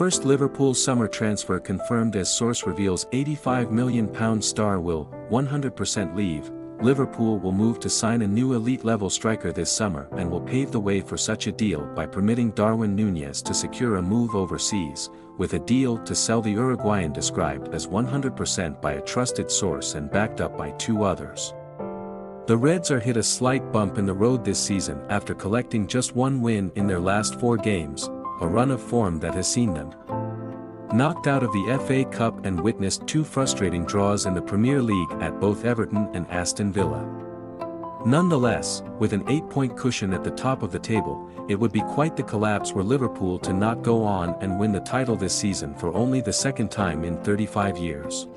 First Liverpool summer transfer confirmed as source reveals £85 million star will 100% leave. Liverpool will move to sign a new elite-level striker this summer and will pave the way for such a deal by permitting Darwin Núñez to secure a move overseas, with a deal to sell the Uruguayan described as 100% by a trusted source and backed up by two others. The Reds are hit a slight bump in the road this season after collecting just one win in their last 4 games, a run of form that has seen them knocked out of the FA Cup and witnessed 2 frustrating draws in the Premier League at both Everton and Aston Villa. Nonetheless, with an 8-point cushion at the top of the table, it would be quite the collapse were Liverpool to not go on and win the title this season for only the second time in 35 years.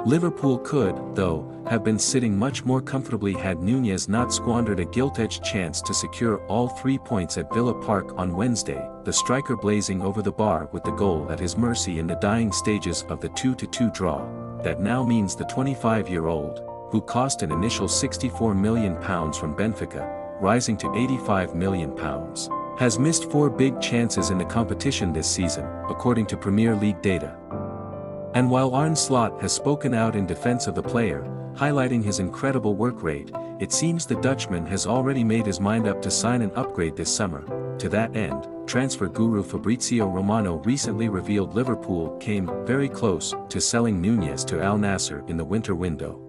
Liverpool could, though, have been sitting much more comfortably had Núñez not squandered a gilt-edged chance to secure all 3 points at Villa Park on Wednesday, the striker blazing over the bar with the goal at his mercy in the dying stages of the 2-2 draw. That now means the 25-year-old, who cost an initial £64 million from Benfica, rising to £85 million, has missed 4 big chances in the competition this season, according to Premier League data. And while Arne Slot has spoken out in defense of the player, highlighting his incredible work rate, it seems the Dutchman has already made his mind up to sign an upgrade this summer. To that end, transfer guru Fabrizio Romano recently revealed Liverpool came very close to selling Núñez to Al Nassr in the winter window.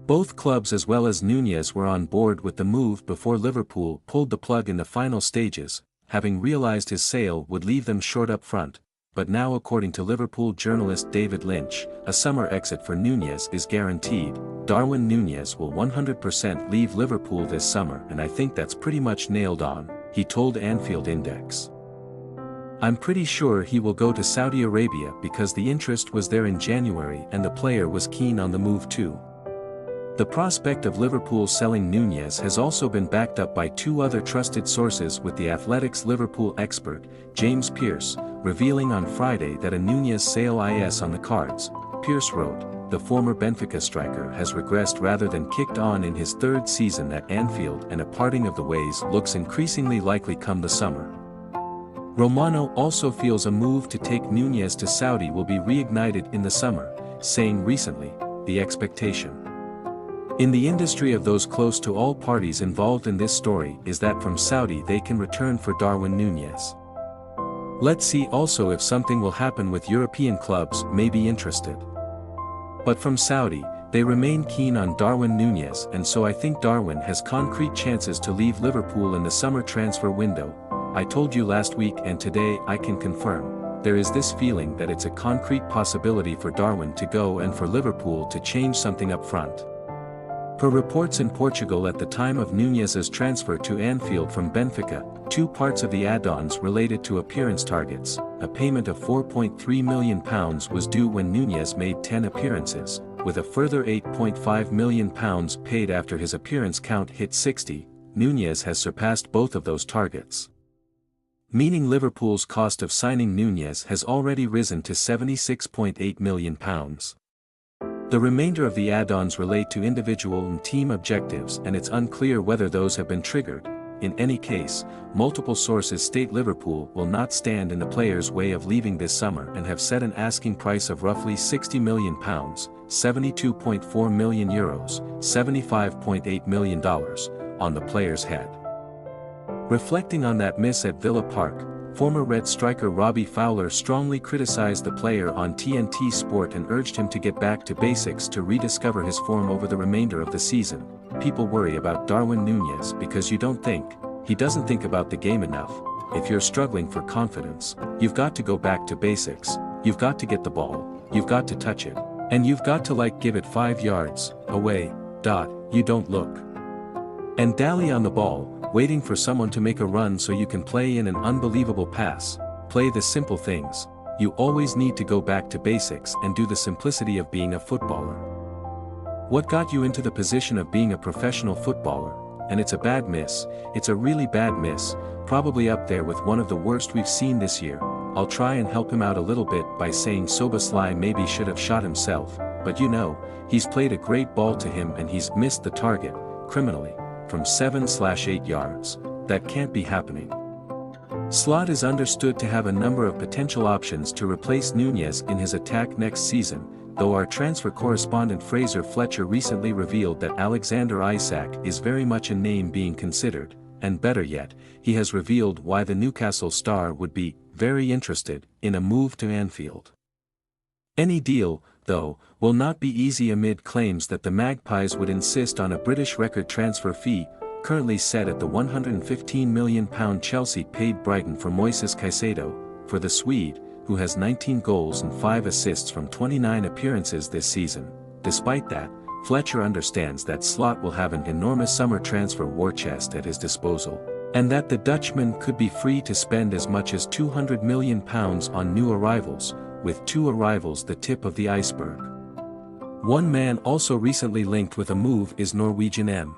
Both clubs as well as Núñez were on board with the move before Liverpool pulled the plug in the final stages, having realized his sale would leave them short up front. But now, according to Liverpool journalist David Lynch, a summer exit for Núñez is guaranteed. Darwin Núñez will 100% leave Liverpool this summer, and I think that's pretty much nailed on, he told Anfield Index. I'm pretty sure he will go to Saudi Arabia because the interest was there in January and the player was keen on the move too. The prospect of Liverpool selling Núñez has also been backed up by 2 other trusted sources, with The Athletic's Liverpool expert, James Pearce, revealing on Friday that a Núñez sale is on the cards. Pearce wrote, the former Benfica striker has regressed rather than kicked on in his 3rd season at Anfield, and a parting of the ways looks increasingly likely come the summer. Romano also feels a move to take Núñez to Saudi will be reignited in the summer, saying recently, the expectation in the industry of those close to all parties involved in this story is that from Saudi they can return for Darwin Núñez. Let's see also if something will happen with European clubs may be interested. But from Saudi, they remain keen on Darwin Núñez, and so I think Darwin has concrete chances to leave Liverpool in the summer transfer window. I told you last week and today I can confirm, there is this feeling that it's a concrete possibility for Darwin to go and for Liverpool to change something up front. Per reports in Portugal at the time of Núñez's transfer to Anfield from Benfica, 2 parts of the add-ons related to appearance targets. A payment of £4.3 million was due when Núñez made 10 appearances, with a further £8.5 million paid after his appearance count hit 60. Núñez has surpassed both of those targets, meaning Liverpool's cost of signing Núñez has already risen to £76.8 million. The remainder of the add-ons relate to individual and team objectives, and it's unclear whether those have been triggered. In any case, multiple sources state Liverpool will not stand in the player's way of leaving this summer and have set an asking price of roughly £60 million, €72.4 million, $75.8 million, on the player's head. Reflecting on that miss at Villa Park, former Red striker Robbie Fowler strongly criticized the player on TNT Sport and urged him to get back to basics to rediscover his form over the remainder of the season. People worry about Darwin Núñez because he doesn't think about the game enough. If you're struggling for confidence, you've got to go back to basics, you've got to get the ball, you've got to touch it, and you've got to give it 5 yards away. You don't look and dally on the ball, waiting for someone to make a run so you can play in an unbelievable pass. Play the simple things. You always need to go back to basics and do the simplicity of being a footballer. What got you into the position of being a professional footballer? And it's a bad miss, it's a really bad miss, probably up there with one of the worst we've seen this year. I'll try and help him out a little bit by saying Szoboszlai maybe should have shot himself, but he's played a great ball to him and he's missed the target, criminally, from 7/8 yards. That can't be happening. Slot is understood to have a number of potential options to replace Nunez in his attack next season, though our transfer correspondent Fraser Fletcher recently revealed that Alexander Isak is very much a name being considered, and better yet, he has revealed why the Newcastle star would be very interested in a move to Anfield. Any deal, though, will not be easy amid claims that the Magpies would insist on a British record transfer fee, currently set at the £115 million Chelsea paid Brighton for Moises Caicedo, for the Swede, who has 19 goals and 5 assists from 29 appearances this season. Despite that, Fletcher understands that Slot will have an enormous summer transfer war chest at his disposal, and that the Dutchman could be free to spend as much as £200 million on new arrivals, with 2 arrivals the tip of the iceberg. One man also recently linked with a move is Norwegian M.